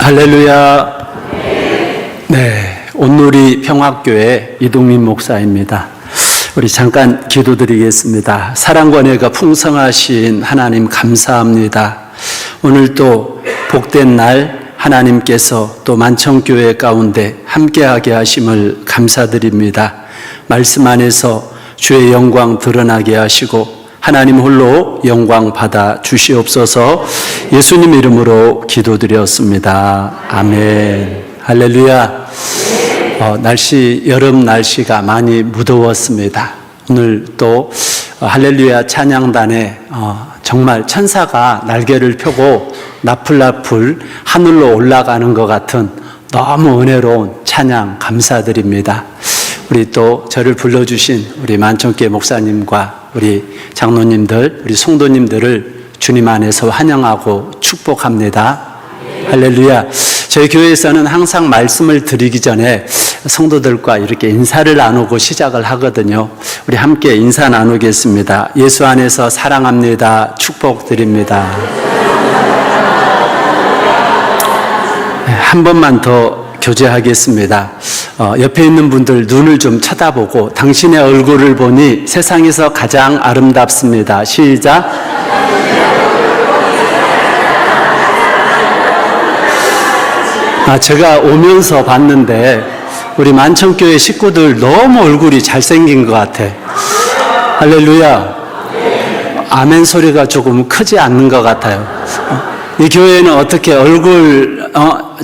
할렐루야. 네, 온누리 평화교회 이동민 목사입니다. 우리 잠깐 기도드리겠습니다. 사랑과 은혜가 풍성하신 하나님 감사합니다. 오늘 또 복된 날 하나님께서 또 만청교회 가운데 함께하게 하심을 감사드립니다. 말씀 안에서 주의 영광 드러나게 하시고 하나님 홀로 영광 받아 주시옵소서. 예수님 이름으로 기도드렸습니다. 아멘. 할렐루야. 여름 날씨가 많이 무더웠습니다. 오늘 또 할렐루야 찬양단에 정말 천사가 날개를 펴고 나풀나풀 하늘로 올라가는 것 같은 너무 은혜로운 찬양 감사드립니다. 우리 또 저를 불러주신 우리 만청교회 목사님과 우리 장로님들, 우리 성도님들을 주님 안에서 환영하고 축복합니다. 할렐루야. 저희 교회에서는 항상 말씀을 드리기 전에 성도들과 이렇게 인사를 나누고 시작을 하거든요. 우리 함께 인사 나누겠습니다. 예수 안에서 사랑합니다. 축복드립니다. 한 번만 더 교제하겠습니다. 옆에 있는 분들 눈을 좀 쳐다보고 당신의 얼굴을 보니 세상에서 가장 아름답습니다. 시작. 제가 오면서 봤는데 우리 만청교회 식구들 너무 얼굴이 잘생긴 것 같아. 할렐루야. 아멘 소리가 조금 크지 않는 것 같아요. 이 교회는 어떻게 얼굴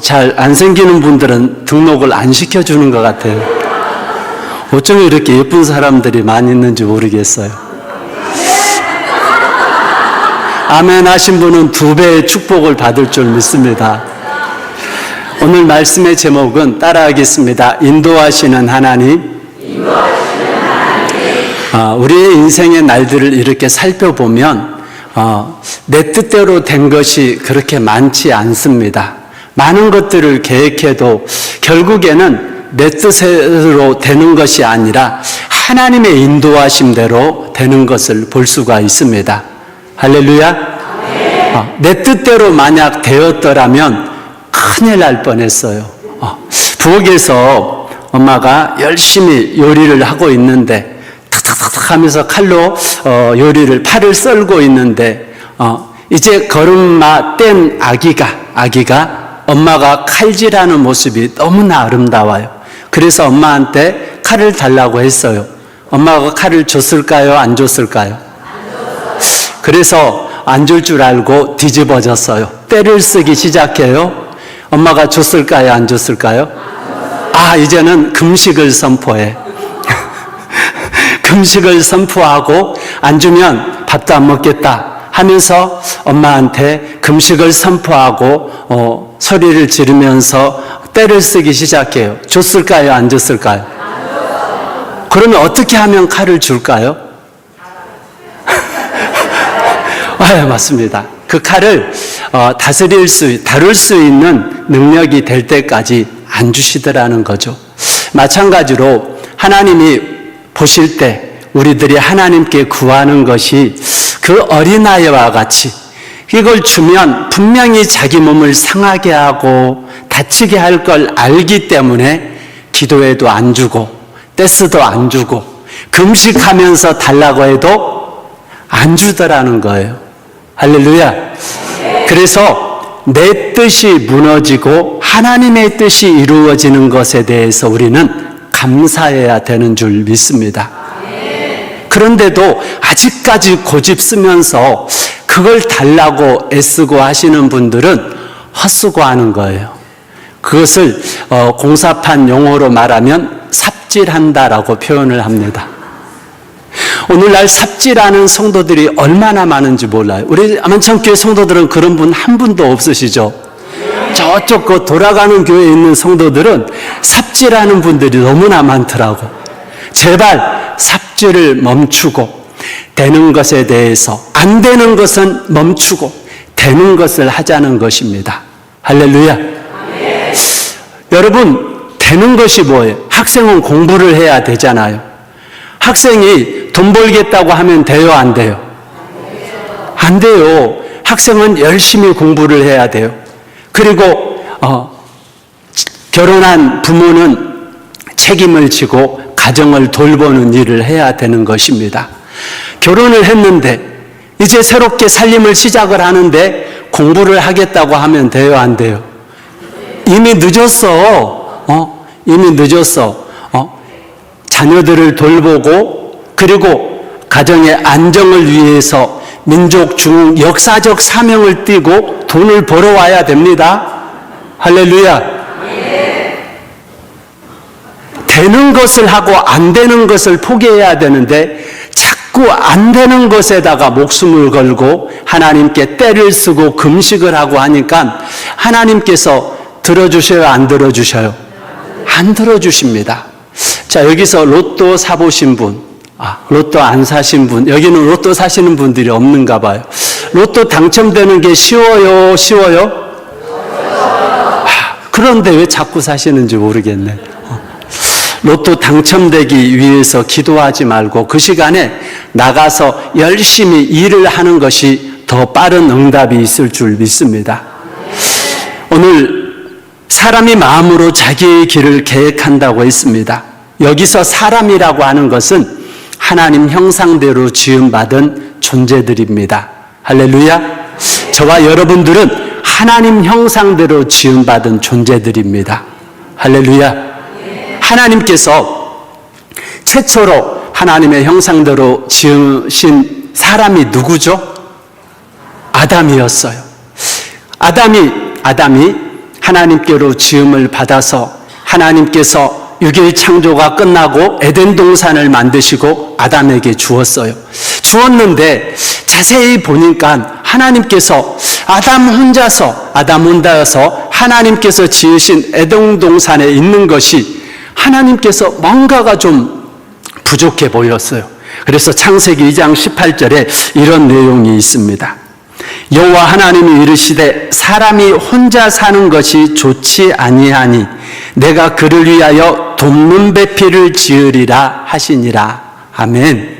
잘 안 생기는 분들은 등록을 안 시켜주는 것 같아요. 어쩌면 이렇게 예쁜 사람들이 많이 있는지 모르겠어요. 아멘 하신 분은 2배의 축복을 받을 줄 믿습니다. 오늘 말씀의 제목은 따라하겠습니다. 인도하시는 하나님. 우리의 인생의 날들을 이렇게 살펴보면 내 뜻대로 된 것이 그렇게 많지 않습니다. 많은 것들을 계획해도 결국에는 내 뜻대로 되는 것이 아니라 하나님의 인도하심대로 되는 것을 볼 수가 있습니다. 할렐루야. 내 뜻대로 만약 되었더라면 큰일 날 뻔했어요. 부엌에서 엄마가 열심히 요리를 하고 있는데 탁탁탁탁 하면서 칼로 팔을 썰고 있는데 이제 걸음마 뗀 아기가 엄마가 칼질하는 모습이 너무나 아름다워요. 그래서 엄마한테 칼을 달라고 했어요. 엄마가 칼을 줬을까요? 안 줬을까요? 그래서 안 줄 줄 알고 뒤집어졌어요. 때를 쓰기 시작해요. 엄마가 줬을까요? 안 줬을까요? 이제는 금식을 선포해. 금식을 선포하고 안 주면 밥도 안 먹겠다 하면서 엄마한테 금식을 선포하고 소리를 지르면서 때를 쓰기 시작해요. 줬을까요? 안 줬을까요? 그러면 어떻게 하면 칼을 줄까요? 맞습니다. 그 칼을 다룰 수 있는 능력이 될 때까지 안 주시더라는 거죠. 마찬가지로 하나님이 보실 때 우리들이 하나님께 구하는 것이 그 어린아이와 같이 이걸 주면 분명히 자기 몸을 상하게 하고 다치게 할 걸 알기 때문에 기도해도 안 주고 떼스도 안 주고 금식하면서 달라고 해도 안 주더라는 거예요. 할렐루야. 그래서 내 뜻이 무너지고 하나님의 뜻이 이루어지는 것에 대해서 우리는 감사해야 되는 줄 믿습니다. 그런데도 아직까지 고집 쓰면서 그걸 달라고 애쓰고 하시는 분들은 헛수고하는 거예요. 그것을 공사판 용어로 말하면 삽질한다라고 표현을 합니다. 오늘날 삽질하는 성도들이 얼마나 많은지 몰라요. 우리 만청교회 성도들은 그런 분 한 분도 없으시죠? 저쪽 돌아가는 교회에 있는 성도들은 삽질하는 분들이 너무나 많더라고. 제발 삽질을 멈추고 되는 것에 대해서 안 되는 것은 멈추고 되는 것을 하자는 것입니다. 할렐루야. 여러분, 되는 것이 뭐예요? 학생은 공부를 해야 되잖아요. 학생이 돈 벌겠다고 하면 돼요, 안 돼요? 안 돼요. 학생은 열심히 공부를 해야 돼요. 그리고 결혼한 부모는 책임을 지고 가정을 돌보는 일을 해야 되는 것입니다. 결혼을 했는데 이제 새롭게 살림을 시작을 하는데 공부를 하겠다고 하면 돼요, 안 돼요? 이미 늦었어. 이미 늦었어. 자녀들을 돌보고 그리고 가정의 안정을 위해서 민족 중 역사적 사명을 띠고 돈을 벌어와야 됩니다. 할렐루야. 되는 것을 하고 안 되는 것을 포기해야 되는데 자꾸 안 되는 것에다가 목숨을 걸고 하나님께 떼를 쓰고 금식을 하고 하니까 하나님께서 들어주셔요, 안 들어주셔요? 안 들어주십니다. 자, 여기서 로또 사보신 분, 로또 안 사신 분, 여기는 로또 사시는 분들이 없는가 봐요. 로또 당첨되는 게 쉬워요, 쉬워요? 그런데 왜 자꾸 사시는지 모르겠네. 로또 당첨되기 위해서 기도하지 말고 그 시간에 나가서 열심히 일을 하는 것이 더 빠른 응답이 있을 줄 믿습니다. 오늘 사람이 마음으로 자기의 길을 계획한다고 했습니다. 여기서 사람이라고 하는 것은 하나님 형상대로 지음받은 존재들입니다. 할렐루야. 저와 여러분들은 하나님 형상대로 지음받은 존재들입니다. 할렐루야. 하나님께서 최초로 하나님의 형상대로 지으신 사람이 누구죠? 아담이었어요. 아담이 하나님께로 지음을 받아서 하나님께서 6일 창조가 끝나고 에덴 동산을 만드시고 아담에게 주었어요. 주었는데 자세히 보니까 하나님께서 아담 혼자서 하나님께서 지으신 에덴 동산에 있는 것이 하나님께서 뭔가가 좀 부족해 보였어요. 그래서 창세기 2장 18절에 이런 내용이 있습니다. 여호와 하나님이 이르시되 사람이 혼자 사는 것이 좋지 아니하니 내가 그를 위하여 돕는 배필을 지으리라 하시니라. 아멘.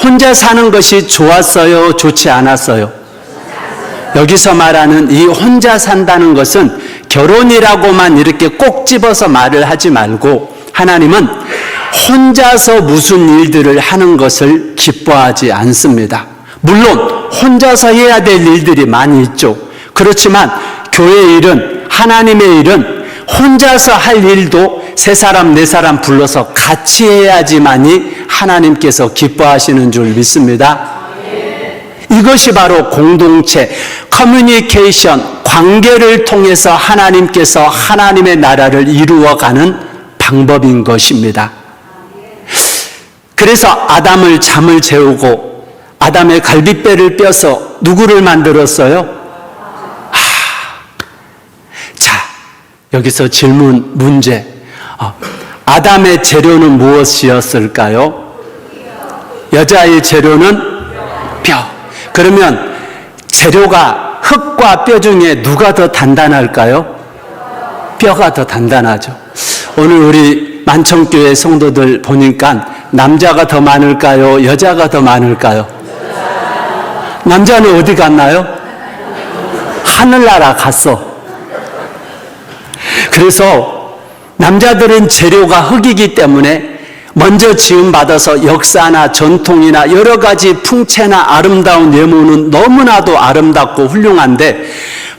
혼자 사는 것이 좋았어요, 좋지 않았어요? 여기서 말하는 이 혼자 산다는 것은 결혼이라고만 이렇게 꼭 집어서 말을 하지 말고 하나님은 혼자서 무슨 일들을 하는 것을 기뻐하지 않습니다. 물론 혼자서 해야 될 일들이 많이 있죠. 그렇지만 교회 일은, 하나님의 일은 혼자서 할 일도 세 사람, 네 사람 불러서 같이 해야지만이 하나님께서 기뻐하시는 줄 믿습니다. 이것이 바로 공동체, 커뮤니케이션, 관계를 통해서 하나님께서 하나님의 나라를 이루어가는 방법인 것입니다. 그래서 아담을 잠을 재우고 아담의 갈빗배를 뼈서 누구를 만들었어요? 자, 여기서 질문, 문제. 아담의 재료는 무엇이었을까요? 여자의 재료는 뼈. 그러면 재료가 흙과 뼈 중에 누가 더 단단할까요? 뼈가 더 단단하죠. 오늘 우리 만청교회 성도들 보니까 남자가 더 많을까요? 여자가 더 많을까요? 남자는 어디 갔나요? 하늘나라 갔어. 그래서 남자들은 재료가 흙이기 때문에 먼저 지음받아서 역사나 전통이나 여러 가지 풍채나 아름다운 외모는 너무나도 아름답고 훌륭한데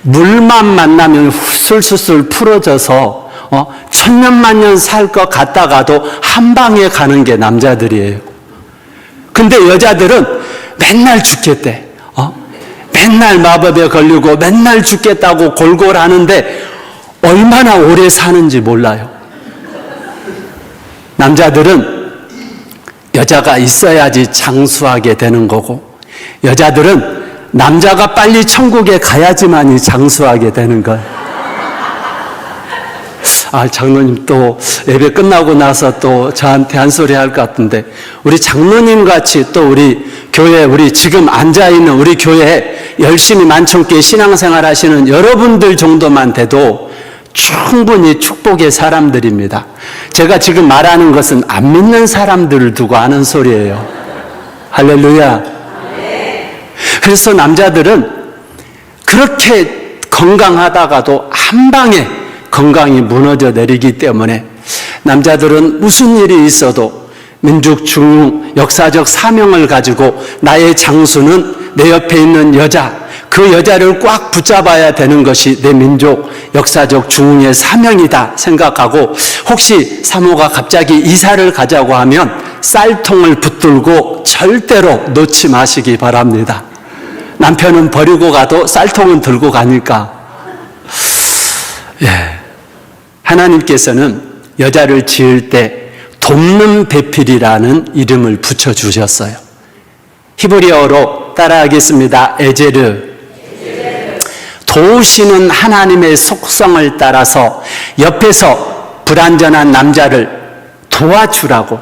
물만 만나면 술술술 풀어져서 천년만년 살 것 같다가도 한 방에 가는 게 남자들이에요. 근데 여자들은 맨날 죽겠대. 맨날 마법에 걸리고 맨날 죽겠다고 골골하는데 얼마나 오래 사는지 몰라요. 남자들은 여자가 있어야지 장수하게 되는 거고 여자들은 남자가 빨리 천국에 가야지만이 장수하게 되는 거예요. 장로님 또 예배 끝나고 나서 또 저한테 한 소리 할 것 같은데 우리 장로님 같이 또 우리 교회 우리 지금 앉아있는 우리 교회에 열심히 만청교회 신앙생활 하시는 여러분들 정도만 돼도 충분히 축복의 사람들입니다. 제가 지금 말하는 것은 안 믿는 사람들을 두고 하는 소리예요. 할렐루야. 그래서 남자들은 그렇게 건강하다가도 한 방에 건강이 무너져 내리기 때문에 남자들은 무슨 일이 있어도 민족 중흥 역사적 사명을 가지고 나의 장수는 내 옆에 있는 여자, 그 여자를 꽉 붙잡아야 되는 것이 내 민족 역사적 중흥의 사명이다 생각하고, 혹시 사모가 갑자기 이사를 가자고 하면 쌀통을 붙들고 절대로 놓지 마시기 바랍니다. 남편은 버리고 가도 쌀통은 들고 가니까. 하나님께서는 여자를 지을 때 돕는 배필이라는 이름을 붙여주셨어요. 히브리어로 따라하겠습니다. 에제르. 도우시는 하나님의 속성을 따라서 옆에서 불완전한 남자를 도와주라고,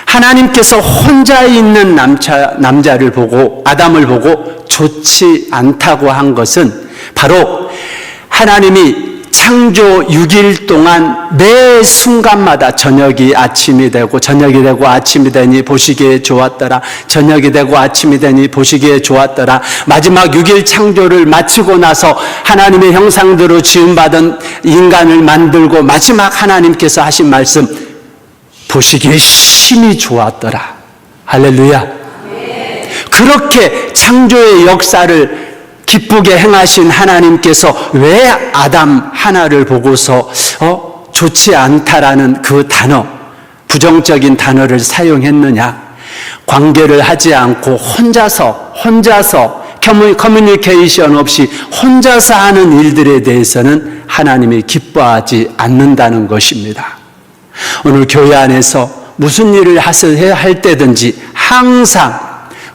하나님께서 혼자 있는 남자를 보고, 아담을 보고 좋지 않다고 한 것은 바로 하나님이 창조 6일 동안 매 순간마다 저녁이 아침이 되고, 저녁이 되고 아침이 되니 보시기에 좋았더라, 저녁이 되고 아침이 되니 보시기에 좋았더라, 마지막 6일 창조를 마치고 나서 하나님의 형상대로 지음받은 인간을 만들고 마지막 하나님께서 하신 말씀, 보시기에 심히 좋았더라. 할렐루야. 그렇게 창조의 역사를 기쁘게 행하신 하나님께서 왜 아담 하나를 보고서 좋지 않다라는 그 단어, 부정적인 단어를 사용했느냐? 관계를 하지 않고 혼자서 커뮤니케이션 없이 혼자서 하는 일들에 대해서는 하나님이 기뻐하지 않는다는 것입니다. 오늘 교회 안에서 무슨 일을 할 때든지 항상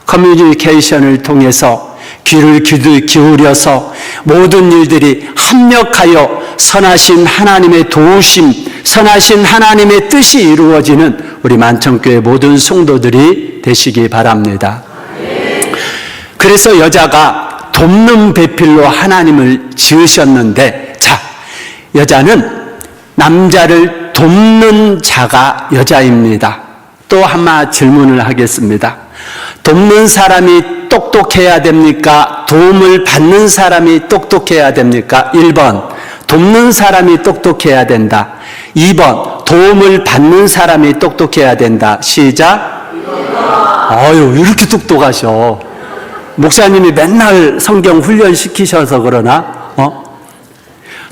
커뮤니케이션을 통해서 귀를 기울여서 모든 일들이 합력하여 선하신 하나님의 도우심, 선하신 하나님의 뜻이 이루어지는 우리 만천교회 모든 성도들이 되시기 바랍니다. 그래서 여자가 돕는 배필로 하나님을 지으셨는데, 여자는 남자를 돕는 자가 여자입니다. 또 하나 질문을 하겠습니다. 돕는 사람이 똑똑해야 됩니까? 도움을 받는 사람이 똑똑해야 됩니까? 1번, 돕는 사람이 똑똑해야 된다. 2번, 도움을 받는 사람이 똑똑해야 된다. 시작. 아유, 이렇게 똑똑하셔. 목사님이 맨날 성경 훈련시키셔서 그러나?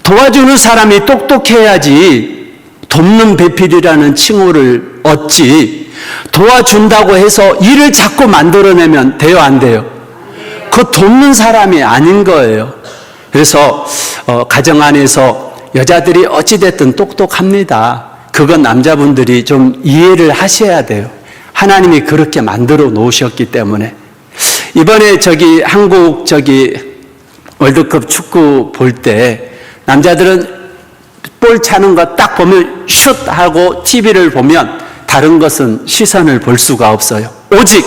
도와주는 사람이 똑똑해야지 돕는 배필이라는 칭호를 얻지, 도와준다고 해서 일을 자꾸 만들어내면 돼요, 안 돼요? 그거 돕는 사람이 아닌 거예요. 그래서 가정 안에서 여자들이 어찌됐든 똑똑합니다. 그건 남자분들이 좀 이해를 하셔야 돼요. 하나님이 그렇게 만들어 놓으셨기 때문에. 이번에 한국 월드컵 축구 볼 때 남자들은 볼 차는 거 딱 보면 슛 하고 TV를 보면 다른 것은 시선을 볼 수가 없어요. 오직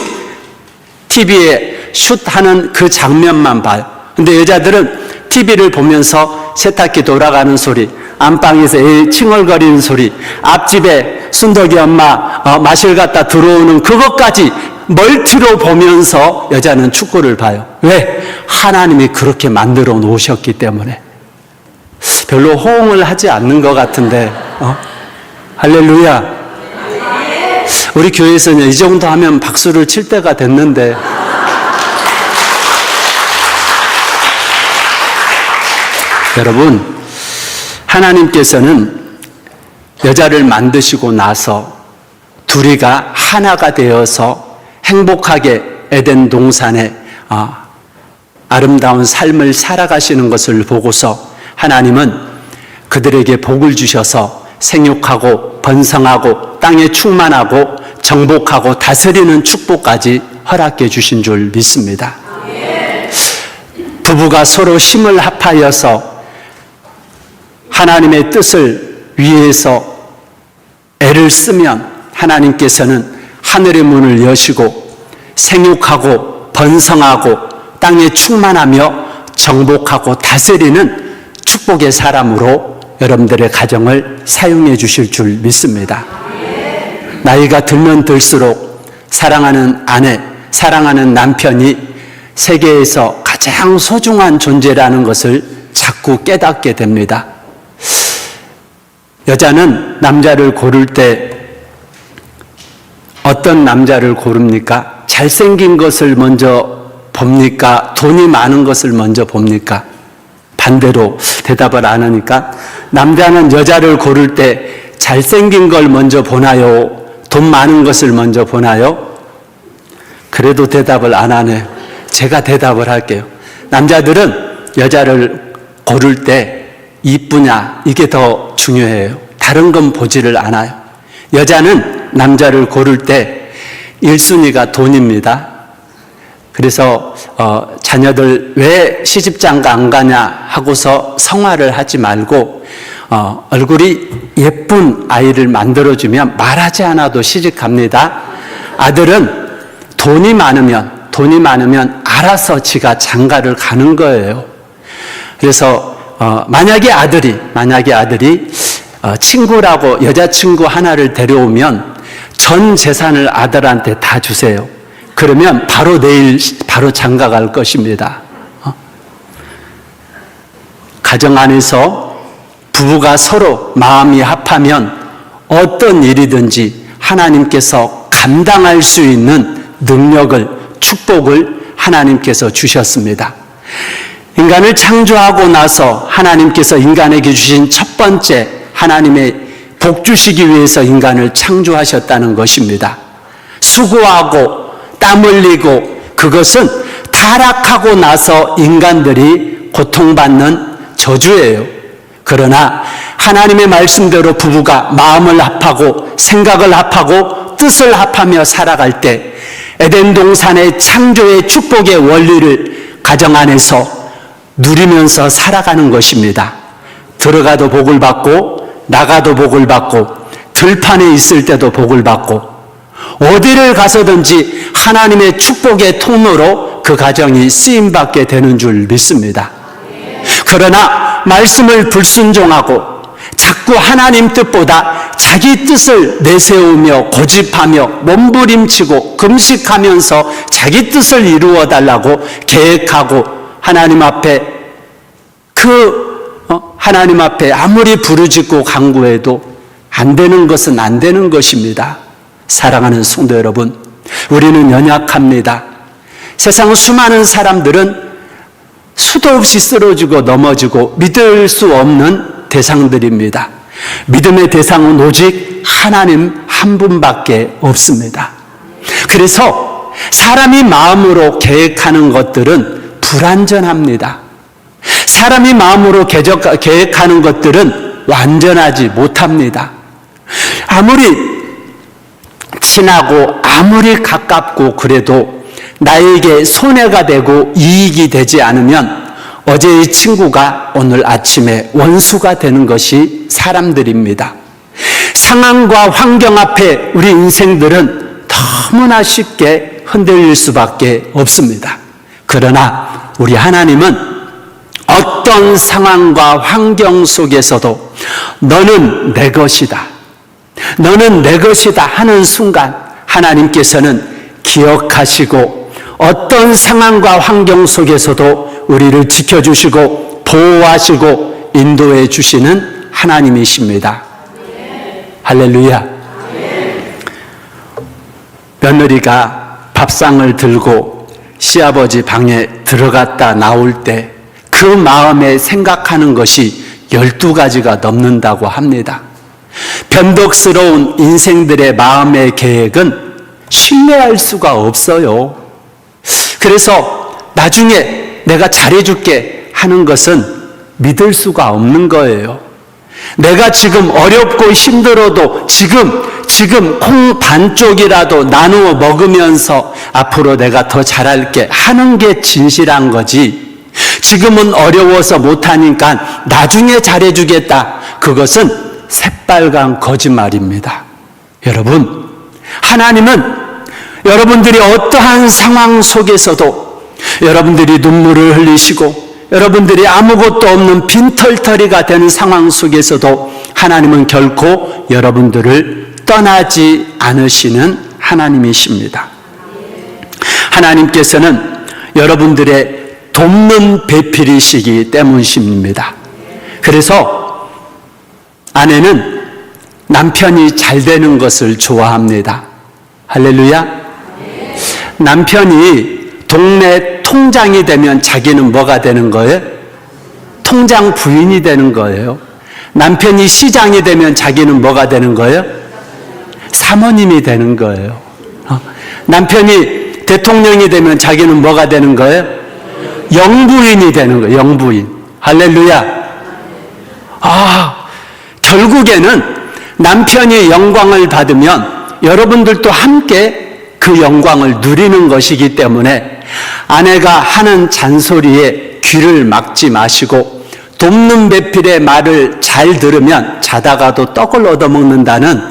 TV에 슛하는 그 장면만 봐요. 근데 여자들은 TV를 보면서 세탁기 돌아가는 소리, 안방에서 애 칭얼거리는 소리, 앞집에 순덕이 엄마 마실 갔다 들어오는 그것까지 멀티로 보면서 여자는 축구를 봐요. 왜? 하나님이 그렇게 만들어 놓으셨기 때문에. 별로 호응을 하지 않는 것 같은데, 할렐루야. 우리 교회에서는 이 정도 하면 박수를 칠 때가 됐는데, 여러분, 하나님께서는 여자를 만드시고 나서 둘이가 하나가 되어서 행복하게 에덴 동산에 아름다운 삶을 살아가시는 것을 보고서 하나님은 그들에게 복을 주셔서 생육하고 번성하고 땅에 충만하고 정복하고 다스리는 축복까지 허락해 주신 줄 믿습니다. 부부가 서로 힘을 합하여서 하나님의 뜻을 위해서 애를 쓰면 하나님께서는 하늘의 문을 여시고 생육하고 번성하고 땅에 충만하며 정복하고 다스리는 축복의 사람으로 여러분들의 가정을 사용해 주실 줄 믿습니다. 나이가 들면 들수록 사랑하는 아내, 사랑하는 남편이 세계에서 가장 소중한 존재라는 것을 자꾸 깨닫게 됩니다. 여자는 남자를 고를 때 어떤 남자를 고릅니까? 잘생긴 것을 먼저 봅니까? 돈이 많은 것을 먼저 봅니까? 반대로 대답을 안 하니까 남자는 여자를 고를 때 잘생긴 걸 먼저 보나요? 돈 많은 것을 먼저 보나요? 그래도 대답을 안 하네요. 제가 대답을 할게요. 남자들은 여자를 고를 때 이쁘냐 이게 더 중요해요. 다른 건 보지를 않아요. 여자는 남자를 고를 때 1순위가 돈입니다. 그래서 자녀들 왜 시집장가 안 가냐 하고서 성화를 하지 말고 얼굴이 예쁜 아이를 만들어주면 말하지 않아도 시집 갑니다. 아들은 돈이 많으면 알아서 지가 장가를 가는 거예요. 그래서 만약에 아들이 친구라고 여자친구 하나를 데려오면 전 재산을 아들한테 다 주세요. 그러면 바로 내일 바로 장가 갈 것입니다. 가정 안에서 부부가 서로 마음이 합하면 어떤 일이든지 하나님께서 감당할 수 있는 능력을, 축복을 하나님께서 주셨습니다. 인간을 창조하고 나서 하나님께서 인간에게 주신 첫 번째 하나님의 복 주시기 위해서 인간을 창조하셨다는 것입니다. 수고하고 땀 흘리고 그것은 타락하고 나서 인간들이 고통받는 저주예요. 그러나 하나님의 말씀대로 부부가 마음을 합하고 생각을 합하고 뜻을 합하며 살아갈 때 에덴 동산의 창조의 축복의 원리를 가정 안에서 누리면서 살아가는 것입니다. 들어가도 복을 받고 나가도 복을 받고 들판에 있을 때도 복을 받고 어디를 가서든지 하나님의 축복의 통로로 그 가정이 쓰임받게 되는 줄 믿습니다. 그러나 말씀을 불순종하고 자꾸 하나님 뜻보다 자기 뜻을 내세우며 고집하며 몸부림치고 금식하면서 자기 뜻을 이루어 달라고 계획하고 하나님 앞에 아무리 부르짖고 간구해도 안 되는 것은 안 되는 것입니다. 사랑하는 성도 여러분, 우리는 연약합니다. 세상 수많은 사람들은 수도 없이 쓰러지고 넘어지고 믿을 수 없는 대상들입니다. 믿음의 대상은 오직 하나님 한 분밖에 없습니다. 그래서 사람이 마음으로 계획하는 것들은 불완전합니다. 사람이 마음으로 계획하는 것들은 완전하지 못합니다. 아무리 친하고 아무리 가깝고 그래도 나에게 손해가 되고 이익이 되지 않으면 어제의 친구가 오늘 아침에 원수가 되는 것이 사람들입니다. 상황과 환경 앞에 우리 인생들은 너무나 쉽게 흔들릴 수밖에 없습니다. 그러나 우리 하나님은 어떤 상황과 환경 속에서도 너는 내 것이다. 너는 내 것이다 하는 순간 하나님께서는 기억하시고 어떤 상황과 환경 속에서도 우리를 지켜주시고 보호하시고 인도해 주시는 하나님이십니다. 할렐루야. 며느리가 밥상을 들고 시아버지 방에 들어갔다 나올 때 그 마음에 생각하는 것이 12가지가 넘는다고 합니다. 변덕스러운 인생들의 마음의 계획은 신뢰할 수가 없어요. 그래서 나중에 내가 잘해줄게 하는 것은 믿을 수가 없는 거예요. 내가 지금 어렵고 힘들어도 지금 콩 반쪽이라도 나누어 먹으면서 앞으로 내가 더 잘할게 하는 게 진실한 거지. 지금은 어려워서 못하니까 나중에 잘해주겠다. 그것은 새빨간 거짓말입니다. 여러분, 하나님은 여러분들이 어떠한 상황 속에서도 여러분들이 눈물을 흘리시고 여러분들이 아무것도 없는 빈털터리가 되는 상황 속에서도 하나님은 결코 여러분들을 떠나지 않으시는 하나님이십니다. 하나님께서는 여러분들의 돕는 배필이시기 때문입니다. 그래서 아내는 남편이 잘 되는 것을 좋아합니다. 할렐루야. 남편이 동네 통장이 되면 자기는 뭐가 되는 거예요? 통장 부인이 되는 거예요. 남편이 시장이 되면 자기는 뭐가 되는 거예요? 사모님이 되는 거예요. 남편이 대통령이 되면 자기는 뭐가 되는 거예요? 영부인이 되는 거예요. 영부인. 할렐루야. 결국에는 남편이 영광을 받으면 여러분들도 함께 그 영광을 누리는 것이기 때문에 아내가 하는 잔소리에 귀를 막지 마시고 돕는 배필의 말을 잘 들으면 자다가도 떡을 얻어먹는다는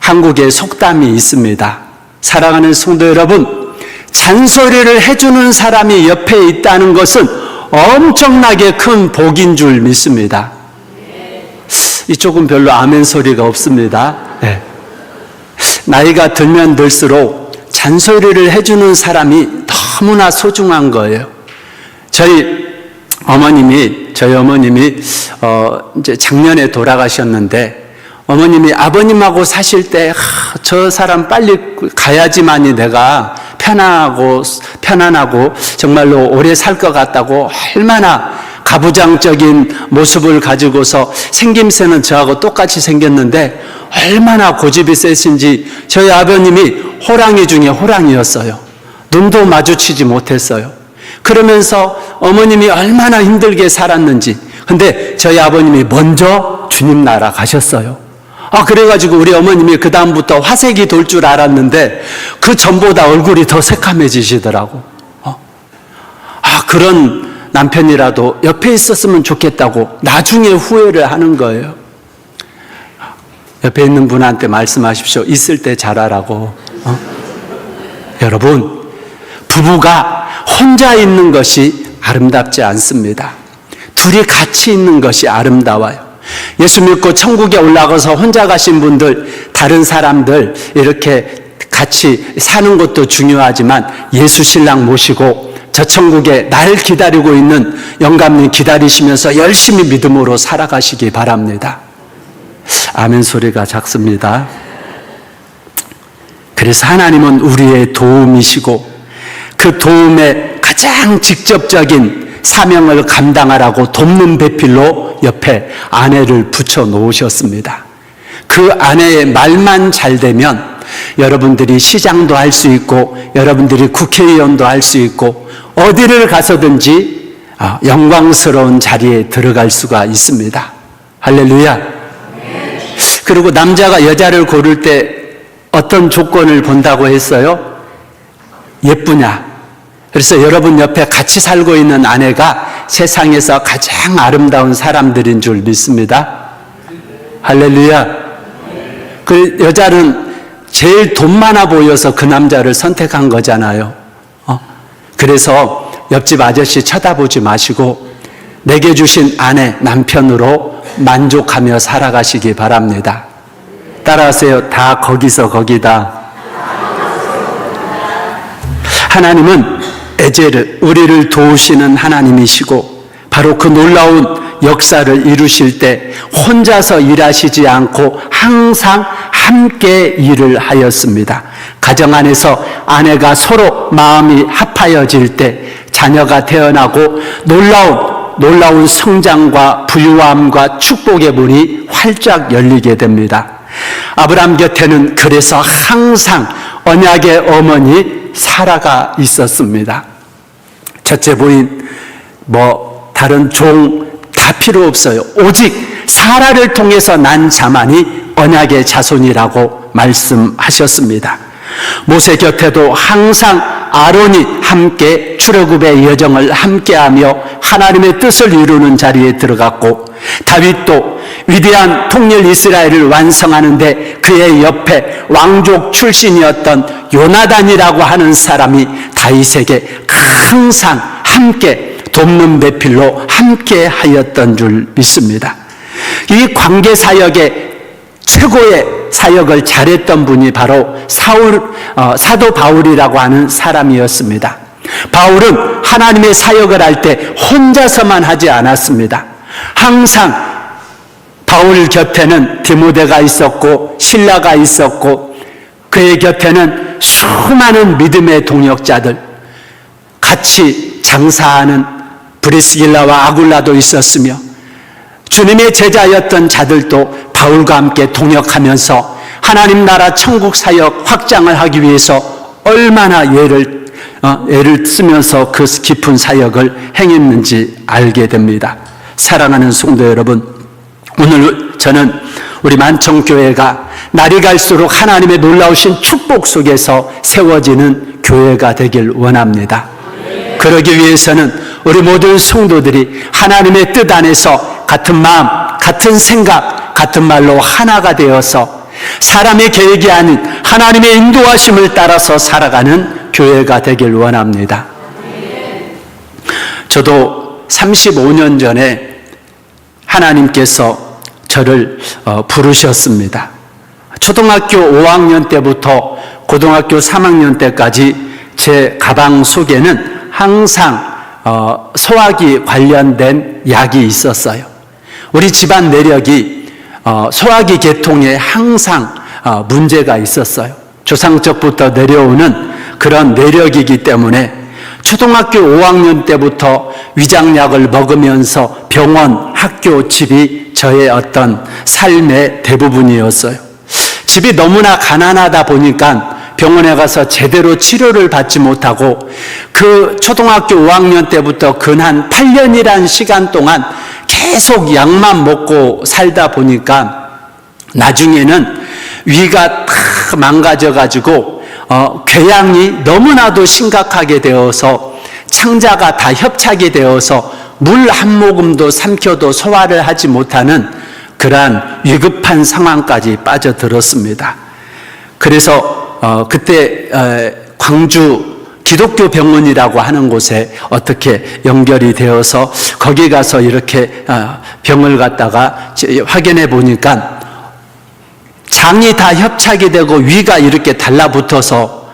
한국의 속담이 있습니다. 사랑하는 성도 여러분, 잔소리를 해주는 사람이 옆에 있다는 것은 엄청나게 큰 복인 줄 믿습니다. 이쪽은 별로 아멘 소리가 없습니다. 네. 나이가 들면 들수록 잔소리를 해주는 사람이 너무나 소중한 거예요. 저희 어머님이 이제 작년에 돌아가셨는데, 어머님이 아버님하고 사실 때 저 사람 빨리 가야지만이 내가 편안하고 정말로 오래 살 것 같다고 얼마나 가부장적인 모습을 가지고서 생김새는 저하고 똑같이 생겼는데 얼마나 고집이 세신지 저희 아버님이 호랑이 중에 호랑이였어요. 눈도 마주치지 못했어요. 그러면서 어머님이 얼마나 힘들게 살았는지. 근데 저희 아버님이 먼저 주님 나라 가셨어요. 그래가지고 우리 어머님이 그 다음부터 화색이 돌 줄 알았는데 그 전보다 얼굴이 더 새카매지시더라고. 그런 남편이라도 옆에 있었으면 좋겠다고 나중에 후회를 하는 거예요. 옆에 있는 분한테 말씀하십시오. 있을 때 잘하라고. 여러분, 부부가 혼자 있는 것이 아름답지 않습니다. 둘이 같이 있는 것이 아름다워요. 예수 믿고 천국에 올라가서 혼자 가신 분들, 다른 사람들 이렇게 같이 사는 것도 중요하지만 예수 신랑 모시고 저 천국에 날 기다리고 있는 영감님 기다리시면서 열심히 믿음으로 살아가시기 바랍니다. 아멘 소리가 작습니다. 그래서 하나님은 우리의 도움이시고 그 도움의 가장 직접적인 사명을 감당하라고 돕는 배필로 옆에 아내를 붙여 놓으셨습니다. 그 아내의 말만 잘 되면 여러분들이 시장도 할 수 있고 여러분들이 국회의원도 할 수 있고 어디를 가서든지 영광스러운 자리에 들어갈 수가 있습니다. 할렐루야. 그리고 남자가 여자를 고를 때 어떤 조건을 본다고 했어요? 예쁘냐? 그래서 여러분 옆에 같이 살고 있는 아내가 세상에서 가장 아름다운 사람들인 줄 믿습니다. 할렐루야. 그 여자는 제일 돈 많아 보여서 그 남자를 선택한 거잖아요. 그래서 옆집 아저씨 쳐다보지 마시고 내게 주신 아내, 남편으로 만족하며 살아가시기 바랍니다. 따라하세요. 다 거기서 거기다. 하나님은 에제르, 우리를 도우시는 하나님이시고 바로 그 놀라운 역사를 이루실 때 혼자서 일하시지 않고 항상 함께 일을 하였습니다. 가정 안에서 아내가 서로 마음이 합하여질 때 자녀가 태어나고 놀라운 성장과 부유함과 축복의 문이 활짝 열리게 됩니다. 아브라함 곁에는 그래서 항상 언약의 어머니 사라가 있었습니다. 첫째 부인, 다른 종 다 필요 없어요. 오직 사라를 통해서 난 자만이 언약의 자손이라고 말씀하셨습니다. 모세 곁에도 항상 아론이 함께 출애굽의 여정을 함께하며 하나님의 뜻을 이루는 자리에 들어갔고, 다윗도 위대한 통일 이스라엘을 완성하는데 그의 옆에 왕족 출신이었던 요나단이라고 하는 사람이 다윗에게 항상 함께 돕는 배필로 함께 하였던 줄 믿습니다. 이 관계 사역의 최고의 사역을 잘했던 분이 바로 사도 바울이라고 하는 사람이었습니다. 바울은 하나님의 사역을 할 때 혼자서만 하지 않았습니다. 항상 바울 곁에는 디모데가 있었고 실라가 있었고 그의 곁에는 수많은 믿음의 동역자들, 같이 장사하는 브리스길라와 아굴라도 있었으며 주님의 제자였던 자들도 바울과 함께 동역하면서 하나님 나라 천국 사역 확장을 하기 위해서 얼마나 애를 쓰면서 그 깊은 사역을 행했는지 알게 됩니다. 사랑하는 성도 여러분, 오늘 저는 우리 만청교회가 날이 갈수록 하나님의 놀라우신 축복 속에서 세워지는 교회가 되길 원합니다. 그러기 위해서는 우리 모든 성도들이 하나님의 뜻 안에서 같은 마음, 같은 생각, 같은 말로 하나가 되어서 사람의 계획이 아닌 하나님의 인도하심을 따라서 살아가는 교회가 되길 원합니다. 저도 35년 전에 하나님께서 저를 부르셨습니다. 초등학교 5학년 때부터 고등학교 3학년 때까지 제 가방 속에는 항상 소화기 관련된 약이 있었어요. 우리 집안 내력이 소화기 계통에 항상 문제가 있었어요. 조상적부터 내려오는 그런 내력이기 때문에 초등학교 5학년 때부터 위장약을 먹으면서 병원, 학교, 집이 저의 어떤 삶의 대부분이었어요. 집이 너무나 가난하다 보니까 병원에 가서 제대로 치료를 받지 못하고 그 초등학교 5학년 때부터 근 한 8년이란 시간 동안 계속 약만 먹고 살다 보니까 나중에는 위가 다 망가져가지고 궤양이 너무나도 심각하게 되어서 창자가 다 협착이 되어서 물 한 모금도 삼켜도 소화를 하지 못하는 그러한 위급한 상황까지 빠져들었습니다. 그래서 그때 광주 기독교 병원이라고 하는 곳에 어떻게 연결이 되어서 거기 가서 이렇게 병을 갖다가 확인해 보니까 장이 다 협착이 되고 위가 이렇게 달라붙어서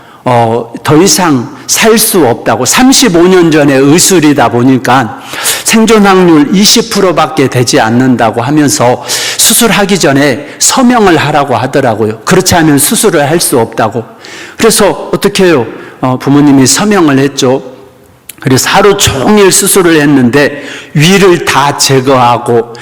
더 이상 살 수 없다고, 35년 전에 의술이다 보니까 생존 확률 20%밖에 되지 않는다고 하면서 수술하기 전에 서명을 하라고 하더라고요. 그렇지 않으면 수술을 할 수 없다고. 그래서 어떻게 해요? 부모님이 서명을 했죠. 그래서 하루 종일 수술을 했는데 위를 다 제거하고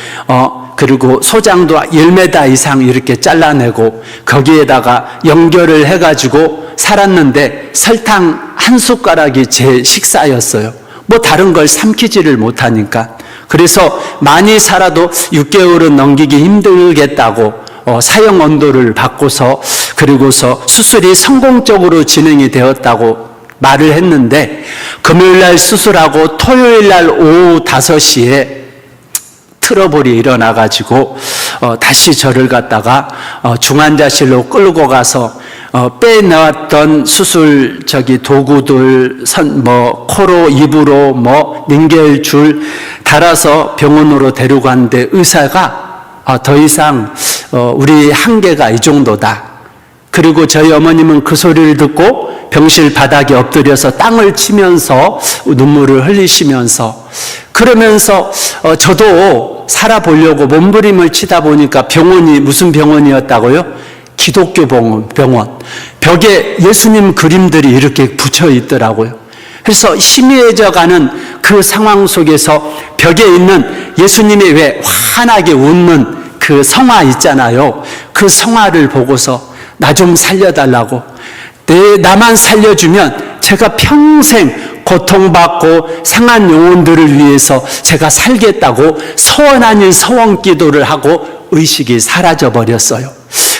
그리고 소장도 1m 이상 이렇게 잘라내고 거기에다가 연결을 해가지고 살았는데 설탕 한 숟가락이 제 식사였어요. 뭐 다른 걸 삼키지를 못하니까. 그래서 많이 살아도 6개월은 넘기기 힘들겠다고 사형 언도를 받고서 그리고서 수술이 성공적으로 진행이 되었다고 말을 했는데 금요일날 수술하고 토요일날 오후 5시에 트러블이 일어나가지고 다시 저를 갖다가 중환자실로 끌고 가서 빼놓았던 수술 도구들 코로 입으로 닌겔줄 달아서 병원으로 데려갔는데 의사가 더 이상 우리 한계가 이 정도다. 그리고 저희 어머님은 그 소리를 듣고 병실 바닥에 엎드려서 땅을 치면서 눈물을 흘리시면서 그러면서 저도 살아보려고 몸부림을 치다 보니까 병원이 무슨 병원이었다고요? 기독교 병원. 벽에 예수님 그림들이 이렇게 붙여 있더라고요. 그래서 희미해져가는 그 상황 속에서 벽에 있는 예수님이 왜 환하게 웃는 그 성화 있잖아요. 그 성화를 보고서 나 좀 살려달라고. 나만 살려주면 제가 평생 고통받고 상한 영혼들을 위해서 제가 살겠다고 서원 아닌 서원 기도를 하고 의식이 사라져버렸어요.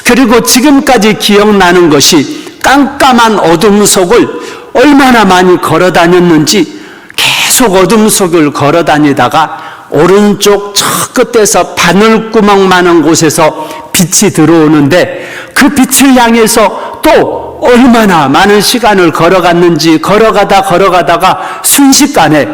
그리고 지금까지 기억나는 것이 깜깜한 어둠 속을 얼마나 많이 걸어 다녔는지 계속 어둠 속을 걸어 다니다가 오른쪽 저 끝에서 바늘구멍 많은 곳에서 빛이 들어오는데 그 빛을 향해서 또 얼마나 많은 시간을 걸어갔는지 걸어가다가 순식간에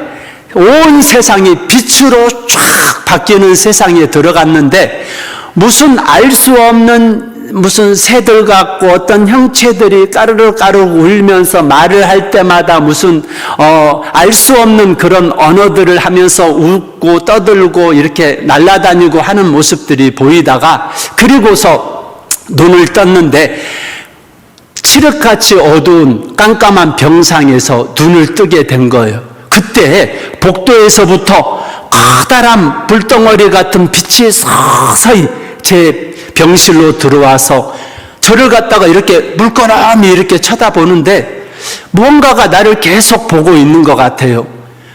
온 세상이 빛으로 쫙 바뀌는 세상에 들어갔는데 무슨 알 수 없는 무슨 새들 같고 어떤 형체들이 까르륵 울면서 말을 할 때마다 무슨 알 수 없는 그런 언어들을 하면서 웃고 떠들고 이렇게 날아다니고 하는 모습들이 보이다가 그리고서 눈을 떴는데 칠흑같이 어두운 깜깜한 병상에서 눈을 뜨게 된 거예요. 그때 복도에서부터 커다란 불덩어리 같은 빛이 서서히 제 병실로 들어와서 저를 갖다가 이렇게 물끄러미 이렇게 쳐다보는데 뭔가가 나를 계속 보고 있는 것 같아요.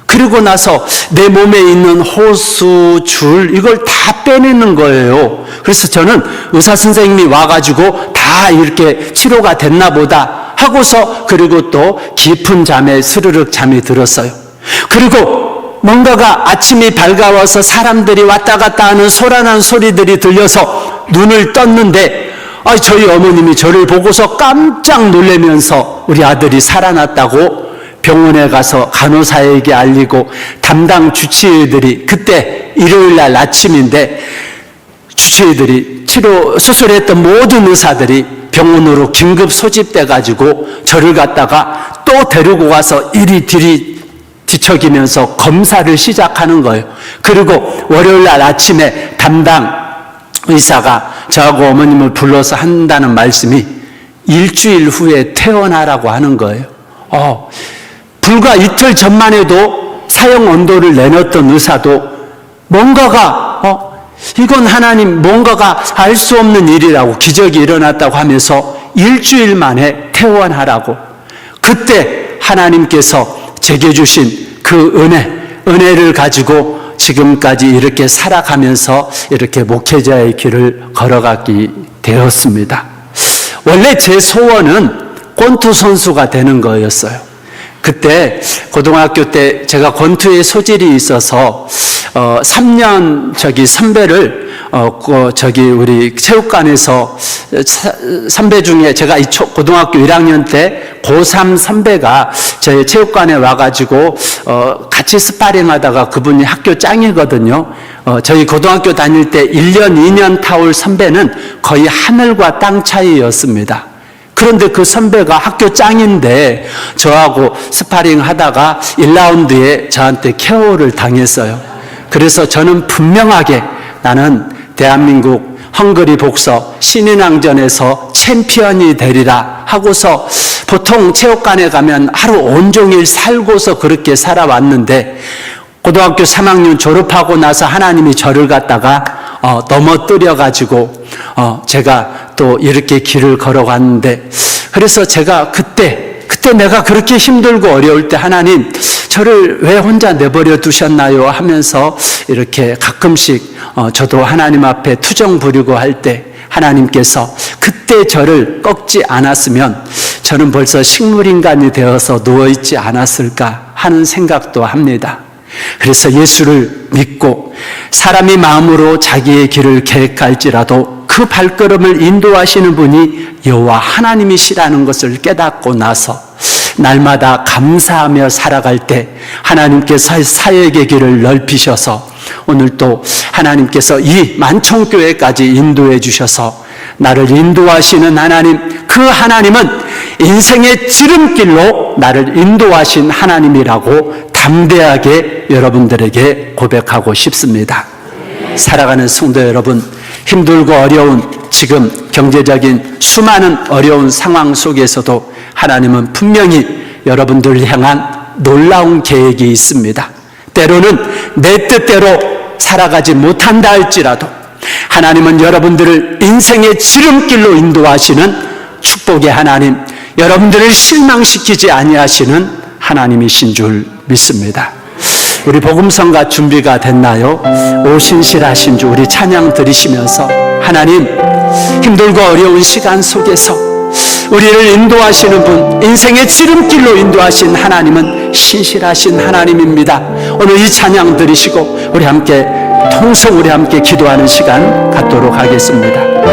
그리고 나서 내 몸에 있는 호수, 줄 이걸 다 빼내는 거예요. 그래서 저는 의사 선생님이 와가지고 다 이렇게 치료가 됐나 보다 하고서 그리고 또 깊은 잠에 스르륵 잠이 들었어요. 그리고 뭔가가 아침이 밝아와서 사람들이 왔다 갔다 하는 소란한 소리들이 들려서 눈을 떴는데 저희 어머님이 저를 보고서 깜짝 놀라면서 우리 아들이 살아났다고 병원에 가서 간호사에게 알리고 담당 주치의들이 그때 일요일 날 아침인데 주치의들이 수술했던 모든 의사들이 병원으로 긴급 소집돼 가지고 저를 갖다가 또 데리고 가서 이리저리 뒤척이면서 검사를 시작하는 거예요. 그리고 월요일 날 아침에 담당 의사가 저하고 어머님을 불러서 한다는 말씀이 일주일 후에 퇴원하라고 하는 거예요. 불과 이틀 전만 해도 사형 언도를 내놨던 의사도 뭔가가 이건 하나님 뭔가가 알 수 없는 일이라고 기적이 일어났다고 하면서 일주일 만에 퇴원하라고. 그때 하나님께서 제게 주신 그 은혜를 가지고 지금까지 이렇게 살아가면서 이렇게 목회자의 길을 걸어가게 되었습니다. 원래 제 소원은 권투 선수가 되는 거였어요. 그때 고등학교 때 제가 권투에 소질이 있어서 3년 선배를 우리 체육관에서 선배 중에 제가 고등학교 1학년 때 고3 선배가 제 체육관에 와가지고 같이 스파링 하다가 그분이 학교 짱이거든요. 저희 고등학교 다닐 때 1년, 2년 타올 선배는 거의 하늘과 땅 차이였습니다. 그런데 그 선배가 학교 짱인데 저하고 스파링 하다가 1라운드에 저한테 KO를 당했어요. 그래서 저는 분명하게 나는 대한민국 헝그리 복서 신인왕전에서 챔피언이 되리라 하고서 보통 체육관에 가면 하루 온종일 살고서 그렇게 살아왔는데 고등학교 3학년 졸업하고 나서 하나님이 저를 갖다가 넘어뜨려 가지고 제가 또 이렇게 길을 걸어갔는데 그래서 제가 그때 내가 그렇게 힘들고 어려울 때 하나님 저를 왜 혼자 내버려 두셨나요 하면서 이렇게 가끔씩 저도 하나님 앞에 투정 부리고 할 때 하나님께서 그때 저를 꺾지 않았으면 저는 벌써 식물인간이 되어서 누워있지 않았을까 하는 생각도 합니다. 그래서 예수를 믿고 사람이 마음으로 자기의 길을 계획할지라도 그 발걸음을 인도하시는 분이 여호와 하나님이시라는 것을 깨닫고 나서 날마다 감사하며 살아갈 때 하나님께서 사역의 길을 넓히셔서 오늘 또 하나님께서 이 만총교회까지 인도해 주셔서 나를 인도하시는 하나님, 그 하나님은 인생의 지름길로 나를 인도하신 하나님이라고 담대하게 여러분들에게 고백하고 싶습니다. 살아가는 성도 여러분, 힘들고 어려운 지금 경제적인 수많은 어려운 상황 속에서도 하나님은 분명히 여러분들을 향한 놀라운 계획이 있습니다. 때로는 내 뜻대로 살아가지 못한다 할지라도 하나님은 여러분들을 인생의 지름길로 인도하시는 축복의 하나님, 여러분들을 실망시키지 아니하시는 하나님이신 줄 믿습니다. 우리 복음성가 준비가 됐나요? 오 신실하신 주 우리 찬양 드리시면서 하나님, 힘들고 어려운 시간 속에서 우리를 인도하시는 분, 인생의 지름길로 인도하신 하나님은 신실하신 하나님입니다. 오늘 이 찬양 들으시고 우리 함께 통성 우리 함께 기도하는 시간 갖도록 하겠습니다.